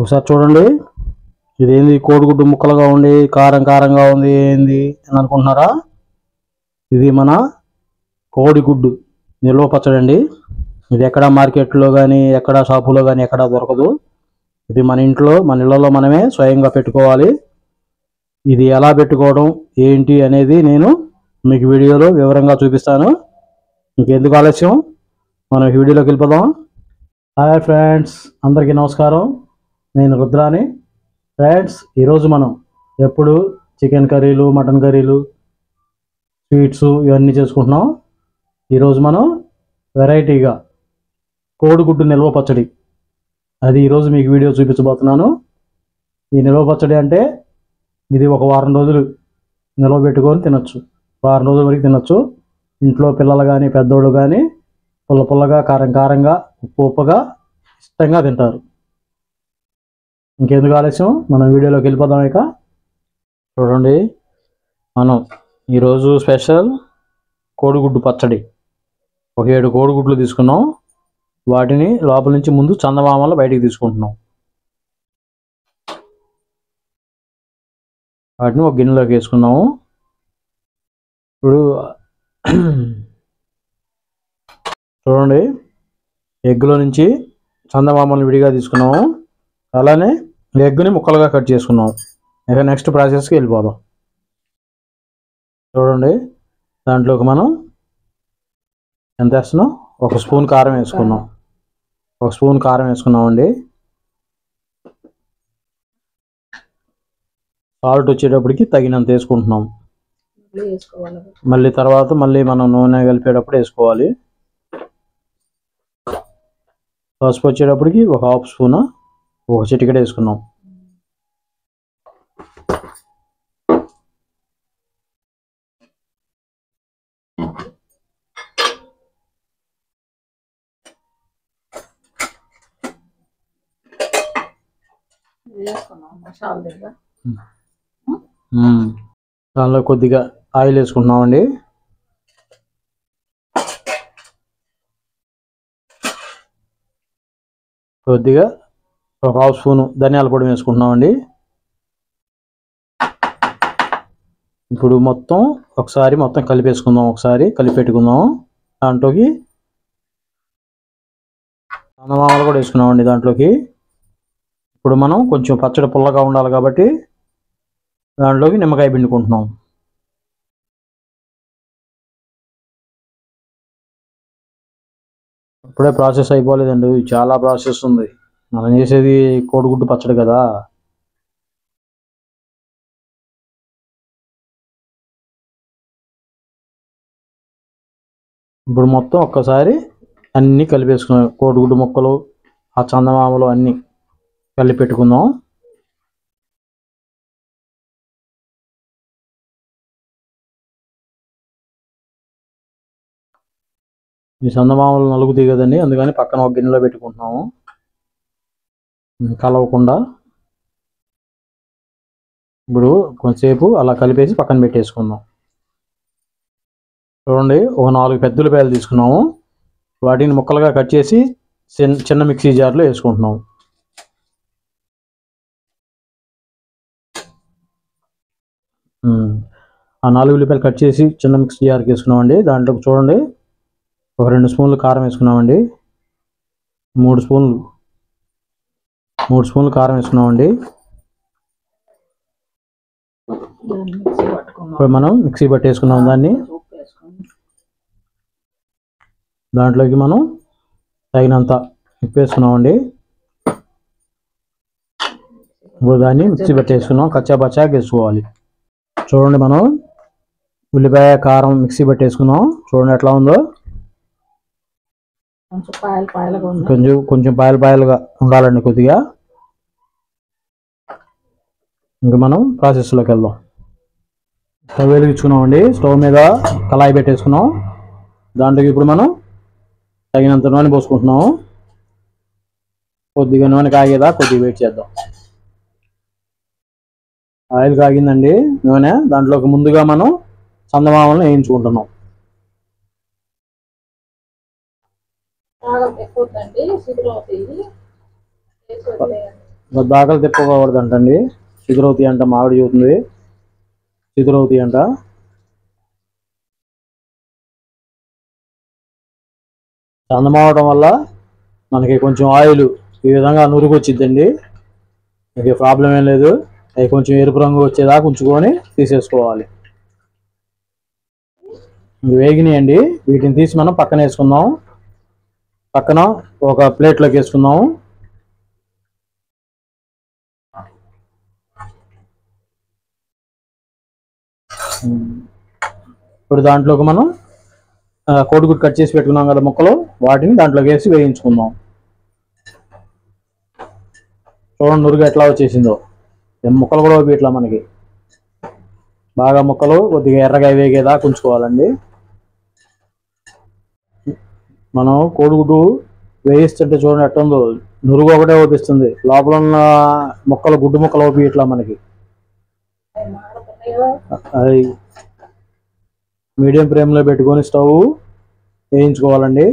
ఒకసారి చూడండి. ఇదేంది కోడిగుడ్డు ముక్కలుగా ఉండి కారం కారంగా ఉంది ఏంది అని అనుకుంటున్నారా? ఇది మన కోడిగుడ్డు నిల్వ పచ్చడి అండి. ఇది ఎక్కడ మార్కెట్లో కానీ ఎక్కడ షాపులో కానీ ఎక్కడ దొరకదు. ఇది మన ఇంట్లో మన ఇళ్లలో మనమే స్వయంగా పెట్టుకోవాలి. ఇది ఎలా పెట్టుకోవడం ఏంటి అనేది నేను మీకు వీడియోలో వివరంగా చూపిస్తాను. ఇంకెందుకు ఆలస్యం, మనం వీడియోలోకి వెళ్ళిపోదాం. హాయ్ ఫ్రెండ్స్, అందరికీ నమస్కారం. నేను రుద్రాని. ఫ్రెండ్స్, ఈరోజు మనం ఎప్పుడు చికెన్ కర్రీలు, మటన్ కర్రీలు, స్వీట్స్ ఇవన్నీ చేసుకుంటున్నాం. ఈరోజు మనం వెరైటీగా కోడిగుడ్డు నిల్వ పచ్చడి, అది ఈరోజు మీకు వీడియో చూపించబోతున్నాను. ఈ నిల్వ పచ్చడి అంటే ఇది ఒక వారం రోజులు నిల్వ పెట్టుకొని తినొచ్చు. వారం రోజుల వరకు తినొచ్చు. ఇంట్లో పిల్లలు కానీ పెద్దోళ్ళు కానీ పుల్ల పుల్లగా కారం కారంగా ఉప్పు ఉప్పుగా ఇష్టంగా తింటారు. ఇంకెందుకు ఆలస్యం, మనం వీడియోలోకి వెళ్ళిపోదాం. ఇక చూడండి, మనం ఈరోజు స్పెషల్ కోడిగుడ్డు పచ్చడి. ఒక 7 కోడిగుడ్లు తీసుకున్నాం. వాటిని లోపల నుంచి ముందు చందమామలు బయటికి తీసుకుంటున్నాం. వాటిని ఒక గిన్నెలోకి వేసుకున్నాము. ఇప్పుడు చూడండి, ఎగ్గులో నుంచి చందమామలు విడిగా తీసుకున్నాము. అలానే ఎగ్గుని ముక్కలుగా కట్ చేసుకున్నాము. ఇక నెక్స్ట్ ప్రాసెస్కి వెళ్ళిపోదాం. చూడండి, దాంట్లోకి మనం ఎంత వేస్తున్నాం? ఒక స్పూన్ కారం వేసుకున్నాం. ఒక స్పూన్ కారం వేసుకున్నామండి. సాల్ట్ వచ్చేటప్పటికి తగినంత వేసుకుంటున్నాం. మళ్ళీ తర్వాత మనం నూనె కలిపేటప్పుడు వేసుకోవాలి. పసుపు వచ్చేటప్పటికి ఒక హాఫ్ స్పూన్, ఒక చిటికెడ వేసుకున్నాం. దానిలో కొద్దిగా ఆయిల్ వేసుకుంటున్నామండి. కొద్దిగా ఒక హాఫ్ స్పూను ధనియాల పొడి వేసుకుంటున్నామండి. ఇప్పుడు ఒకసారి కలిపేసుకుందాం. ఒకసారి కలిపి పెట్టుకుందాం. దాంట్లోకి చందమామలు కూడా వేసుకున్నామండి. దాంట్లోకి ఇప్పుడు మనం కొంచెం పచ్చడి పుల్లగా ఉండాలి కాబట్టి దాంట్లోకి నిమ్మకాయ పిండుకుంటున్నాం. ఇప్పుడే ప్రాసెస్ అయిపోలేదండి, చాలా ప్రాసెస్ ఉంది. మనం చేసేది కోడిగుడ్డు పచ్చడి కదా. ఇప్పుడు ఒక్కసారి అన్నీ కలిపేసుకున్నాం. కోడిగుడ్డు ముక్కలు, ఆ చందమామలు అన్నీ కలిపి పెట్టుకుందాం. ఈ చందమామలు నలుగుతాయి కదండి, అందుకని పక్కన ఒక గిన్నెలో పెట్టుకుంటున్నాము కలవకుండా. ఇప్పుడు కొంచెంసేపు అలా కలిపేసి పక్కన పెట్టేసుకుందాం. చూడండి, ఒక 4 పెద్ద ఉల్లిపాయలు తీసుకున్నాము. వాటిని ముక్కలుగా కట్ చేసి చిన్న మిక్సీ జార్లో వేసుకుంటున్నాము. ఆ 4 ఉల్లిపాయలు కట్ చేసి చిన్న మిక్సీ జార్కి వేసుకున్నామండి. దాంట్లో చూడండి, ఒక 2 స్పూన్లు కారం వేసుకున్నామండి. 3 స్పూన్లు కారం వేసుకున్నామండి. ఇప్పుడు మనం మిక్సీ పట్టేసుకున్నాం. దాంట్లోకి మనం తగినంత ఉప్పు వేసుకున్నామండి. ఇప్పుడు దాన్ని మిక్సీ పట్టేసుకున్నాం. కచ్చా పచ్చా వేసుకోవాలి. చూడండి, మనం ఉల్లిపాయ కారం మిక్సీ పట్టేసుకున్నాం. చూడండి ఎట్లా ఉందో. కొంచెం పాయలుగా ఉండాలండి కొద్దిగా. ఇంకా మనం ప్రాసెస్లోకి వెళ్దాం. స్టవ్ వెలిగించుకున్నామండి. స్టవ్ మీద కళాయి పెట్టేసుకున్నాం. దాంట్లోకి ఇప్పుడు మనం తగినంత నూనె పోసుకుంటున్నాము. కొద్దిగా నూనె కాగేదా కొద్దిగా వెయిట్ చేద్దాం. ఆయిల్ కాగిందండి నూనె. దాంట్లోకి ముందుగా మనం చందమామలను వేయించుకుంటున్నాం. దాఖలు తిప్పకూడదు అంటండి. చిగురవుతాయి అంట, మామిడి చూతుంది చిగురవుతాయి అంట. చందమావడం వల్ల మనకి కొంచెం ఆయిల్ ఈ విధంగా నురుగు వచ్చిద్దండి. మీకు ప్రాబ్లం ఏం లేదు. అవి కొంచెం ఎరుపు రంగు వచ్చేదాకా ఉంచుకొని తీసేసుకోవాలి. వేగినాయండి. వీటిని తీసి మనం పక్కన వేసుకుందాం. పక్కన ఒక ప్లేట్లోకి వేసుకుందాం. ఇప్పుడు దాంట్లోకి మనం కోడిగుడ్డు కట్ చేసి పెట్టుకున్నాం కదా ముక్కలు, వాటిని దాంట్లోకి వేసి వేయించుకుందాం. చూడండి నురుగు ఎట్లా వచ్చేసిందో. ముక్కలు కూడా ఇట్లా మనకి బాగా ముక్కలు కొద్దిగా ఎర్రగా వేగేదాకా ఉంచుకోవాలండి. మనం కోడిగుడ్డు వేయిస్తుంటే చూడండి ఎట్టుందో, నురుగు ఒకటే ఓపిస్తుంది, లోపల ఉన్న ముక్కలు గుడ్డు ముక్కలు ఓపి ఇట్లా మనకి. అది మీడియం ఫ్లేమ్లో పెట్టుకొని స్టవ్ వేయించుకోవాలండి.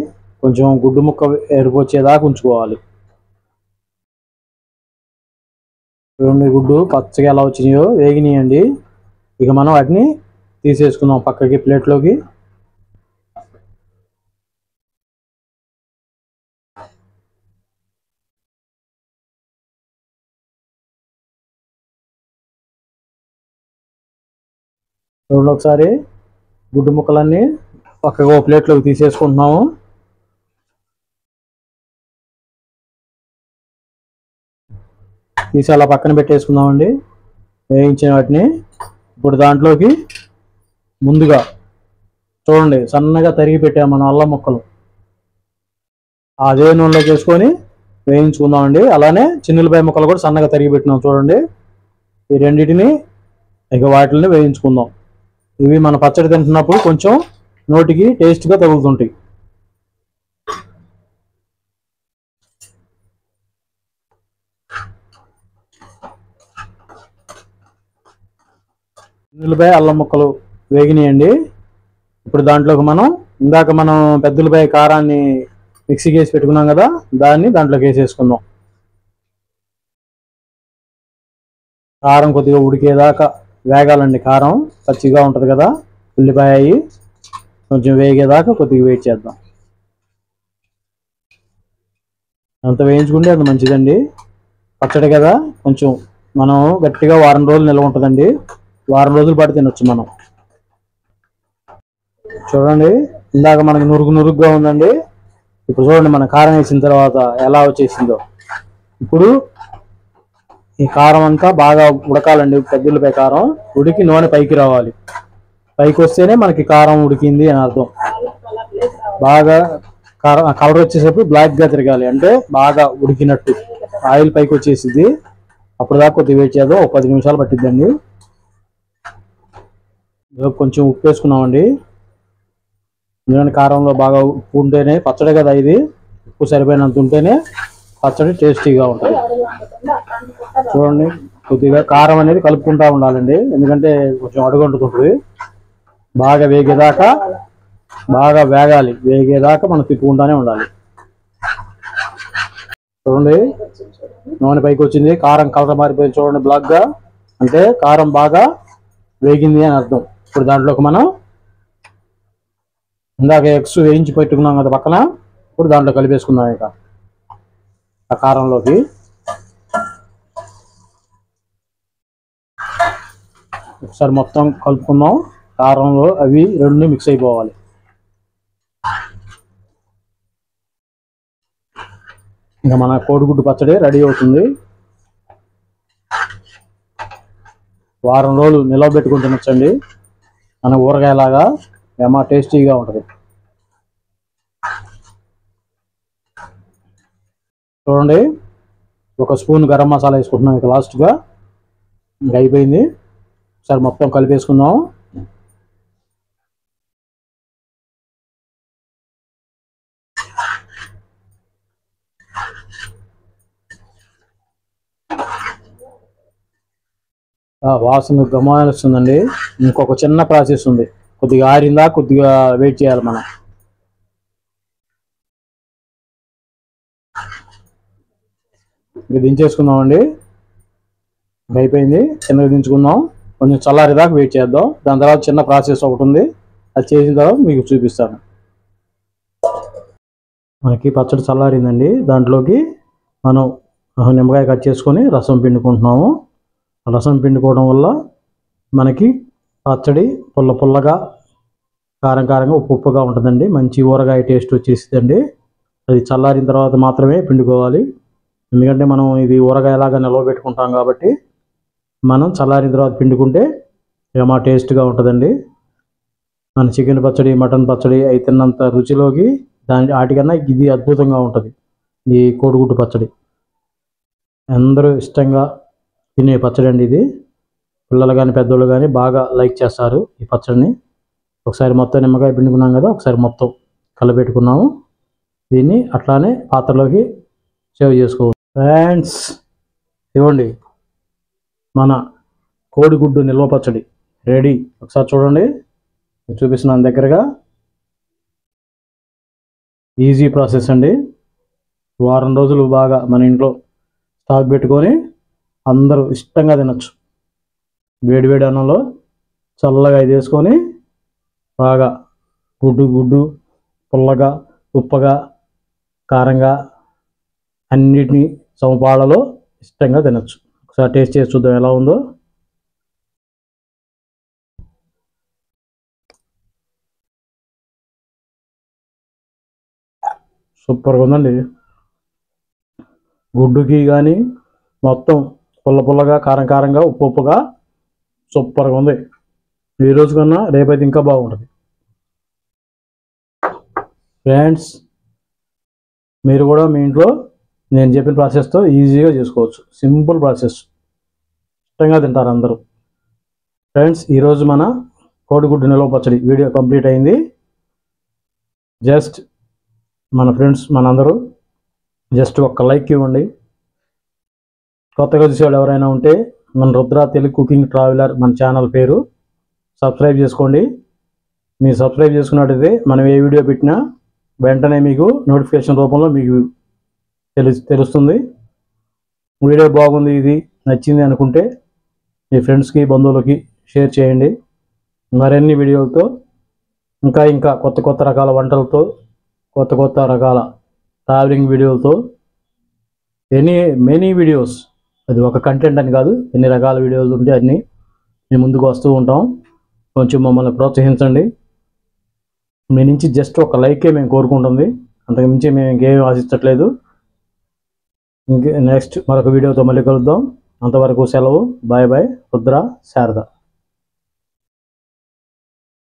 కొంచెం గుడ్డు ముక్క ఎరుపు వచ్చేదాకా ఉంచుకోవాలి. చూడండి గుడ్డు పచ్చగా ఎలా వచ్చినాయో, వేగినాయండి. ఇక మనం వాటిని తీసేసుకుందాం పక్కకి ప్లేట్లోకి. చూడండి ఒకసారి గుడ్డు ముక్కలన్నీ పక్కగా ప్లేట్లోకి తీసేసుకుంటున్నాము. తీసి అలా పక్కన పెట్టేసుకుందామండి వేయించిన వాటిని. ఇప్పుడు దాంట్లోకి ముందుగా చూడండి సన్నగా తరిగి పెట్టాము మనం అల్లం ముక్కలు, అదే నూనెలోకి వేసుకొని వేయించుకుందామండి. అలానే చిన్నులపాయ ముక్కలు కూడా సన్నగా తరిగి పెట్టినాం చూడండి. ఈ రెండింటిని ఇక వాటిని వేయించుకుందాం. ఇవి మన పచ్చడి తింటున్నప్పుడు కొంచెం నోటికి టేస్ట్గా తగులుతుంటాయి. ఉల్లిపాయ అల్లం ముక్కలు వేగినాయండి. ఇప్పుడు దాంట్లోకి మనం ఇందాక మనం పెద్దలపాయ కారాన్ని మిక్సీకి వేసి పెట్టుకున్నాం కదా, దాన్ని దాంట్లోకి వేసేసుకుందాం. కారం కొద్దిగా ఉడికేదాకా వేగాలండి. కారం పచ్చిగా ఉంటుంది కదా, ఉల్లిపాయ అవి కొంచెం వేగేదాకా కొద్దిగా వెయిట్ చేద్దాం. అంత వేయించుకుంటే అంత మంచిదండి. పచ్చడి కదా, కొంచెం మనం గట్టిగా వారం రోజులు నిల్వ ఉంటుందండి. వారం రోజుల పాటు తినొచ్చు మనం. చూడండి ఇందాక మనకి నురుగుగా ఉందండి. ఇప్పుడు చూడండి మన కారం వేసిన తర్వాత ఎలా వచ్చేసిందో. ఇప్పుడు ఈ కారం అంతా బాగా ఉడకాలండి. పెద్దలపై కారం ఉడికి నూనె పైకి రావాలి. పైకి వస్తేనే మనకి కారం ఉడికింది అని అర్థం. బాగా కలర్ వచ్చేసరికి బ్లాక్గా తిరగాలి, అంటే బాగా ఉడికినట్టు. ఆయిల్ పైకి వచ్చేసింది. అప్పుడు దాకా కొద్దిగా వెయిట్ చేద్దాం. ఒక 10 నిమిషాలు పట్టిద్దండి. కొంచెం ఉప్పు వేసుకున్నామండి. ఎందుకంటే కారంలో బాగా ఉప్పు ఉంటేనే పచ్చడి కదా ఇది, ఉప్పు సరిపోయినంత ఉంటేనే పచ్చడి టేస్టీగా ఉంటుంది. చూడండి కొద్దిగా కారం అనేది కలుపుకుంటూ ఉండాలండి, ఎందుకంటే కొంచెం అడుగంటుకుంటుంది. బాగా వేగేదాకా బాగా వేగాలి. వేగేదాకా మనం తిప్పుకుంటానే ఉండాలి. చూడండి నూనె పైకి వచ్చింది, కారం కలర్ మారిపోయింది చూడండి బ్లాక్గా, అంటే కారం బాగా వేగింది అని అర్థం. ఇప్పుడు దాంట్లోకి మనం ఇందాక ఎగ్స్ వేయించి పెట్టుకున్నాం కదా పక్కన, ఇప్పుడు దాంట్లో కలిపేసుకుందాం. ఇక ఆ కారంలోకి ఒకసారి మొత్తం కలుపుకుందాం. కారంలో అవి రెండు మిక్స్ అయిపోవాలి. ఇంకా మన కోడిగుడ్డు పచ్చడి రెడీ అవుతుంది. వారం రోజులు నిలవ పెట్టుకుని తినొచ్చండి. మన ఊరగాయలాగా ఏమో టేస్టీగా ఉంటుంది. చూడండి ఒక స్పూన్ గరం మసాలా వేసుకుంటున్నాం ఇక లాస్ట్గా. ఇంకా అయిపోయింది. ఒకసారి మొత్తం కలిపేసుకుందాం. వాసన గమనిస్తుందండి. ఇంకొక చిన్న ప్రాసెస్ ఉంది, కొద్దిగా ఆరిందా కొద్దిగా వెయిట్ చేయాలి మనం. ఇది దించేసుకుందామండి. అయిపోయింది, కిందకి దించుకుందాం. కొంచెం చల్లారేదాకా వెయిట్ చేద్దాం. దాని తర్వాత చిన్న ప్రాసెస్ ఒకటి ఉంది, అది చేసిన తర్వాత మీకు చూపిస్తాను. మనకి పచ్చడి చల్లారిందండి. దాంట్లోకి మనం నిమ్మకాయ కట్ చేసుకొని రసం పిండుకుంటున్నాము. రసం పిండుకోవడం వల్ల మనకి పచ్చడి పుల్లగా కారంగా ఉప్పుగా ఉంటుందండి. మంచి ఊరగాయ టేస్ట్ వచ్చేసిందండి. అది చల్లారిన తర్వాత మాత్రమే పిండుకోవాలి. ఎందుకంటే మనం ఇది ఊరగాయలాగా నిల్వ పెట్టుకుంటాం కాబట్టి మనం చల్లారిన తర్వాత పిండుకుంటే ఏమా టేస్ట్గా ఉంటుందండి. మన చికెన్ పచ్చడి, మటన్ పచ్చడి అయి తిన్నంత రుచిలోకి వాటికన్నా ఇది అద్భుతంగా ఉంటుంది. ఈ కోడిగుడ్డు పచ్చడి అందరూ ఇష్టంగా తినే పచ్చడి అండి ఇది. పిల్లలు కానీ పెద్దోళ్ళు కానీ బాగా లైక్ చేస్తారు ఈ పచ్చడిని. ఒకసారి మొత్తం నిమ్మకాయ పిండుకున్నాం కదా, ఒకసారి మొత్తం కలబెట్టుకున్నాము. దీన్ని అట్లానే పాత్రలోకి సేవ్ చేసుకోవచ్చు. ఫ్రెండ్స్, ఇవ్వండి మన కోడిగుడ్డు నిల్వ పచ్చడి రెడీ. ఒకసారి చూడండి, చూపిస్తున్నాను దగ్గరగా. ఈజీ ప్రాసెస్ అండి. వారం రోజులు బాగా మన ఇంట్లో స్టాక్ పెట్టుకొని అందరూ ఇష్టంగా తినచ్చు. వేడివేడి అన్నంలో చల్లగా ఇది వేసుకొని బాగా గుడ్డు పుల్లగా ఉప్పగా కారంగా అన్నిటినీ సమపాళలో ఇష్టంగా తినచ్చు. ఒకసారి టేస్ట్ చేసి చూద్దాం ఎలా ఉందో. సూపర్గా ఉందండి. గుడ్డుకి కానీ మొత్తం పుల్లగా కారంగా ఉప్పుగా సూపర్గా ఉంది. ఈ రోజు కన్నా రేపైతే ఇంకా బాగుంటుంది. ఫ్రెండ్స్, మీరు కూడా మీ ఇంట్లో నేను చెప్పిన ప్రాసెస్తో ఈజీగా చేసుకోవచ్చు. సింపుల్ ప్రాసెస్, ఇష్టంగా తింటారు అందరూ. ఫ్రెండ్స్, ఈరోజు మన కోడిగుడ్డు నిల్వ పచ్చడి వీడియో కంప్లీట్ అయింది. జస్ట్ మన ఫ్రెండ్స్ మనందరూ జస్ట్ ఒక్క లైక్ ఇవ్వండి. కొత్తగా చూసేవాళ్ళు ఎవరైనా ఉంటే మన రుద్ర తెలుగు కుకింగ్ ట్రావెలర్ మన ఛానల్ పేరు, సబ్స్క్రైబ్ చేసుకోండి. మీరు సబ్స్క్రైబ్ చేసుకున్నట్టయితే మనం ఏ వీడియో పెట్టినా వెంటనే మీకు నోటిఫికేషన్ రూపంలో మీకు తెలుస్తుంది. వీడియో బాగుంది, ఇది నచ్చింది అనుకుంటే మీ ఫ్రెండ్స్కి బంధువులకి షేర్ చేయండి. మరిన్ని వీడియోలతో ఇంకా కొత్త రకాల వంటలతో, కొత్త రకాల ట్రావెలింగ్ వీడియోలతో, మెనీ వీడియోస్, అది ఒక కంటెంట్ అని కాదు, ఎన్ని రకాల వీడియోలు ఉంటే అన్నీ మేము ముందుకు వస్తూ ఉంటాం. కొంచెం మమ్మల్ని ప్రోత్సహించండి. మీ నుంచి జస్ట్ ఒక లైకే మేము కోరుకుంటుంది, అంతకుమించి మేము ఇంకేం ఆశించట్లేదు. నెక్స్ట్ మరొక వీడియోతో మళ్ళీ కలుద్దాం. అంతవరకు సెలవు. బాయ్. రుద్ర, శారద.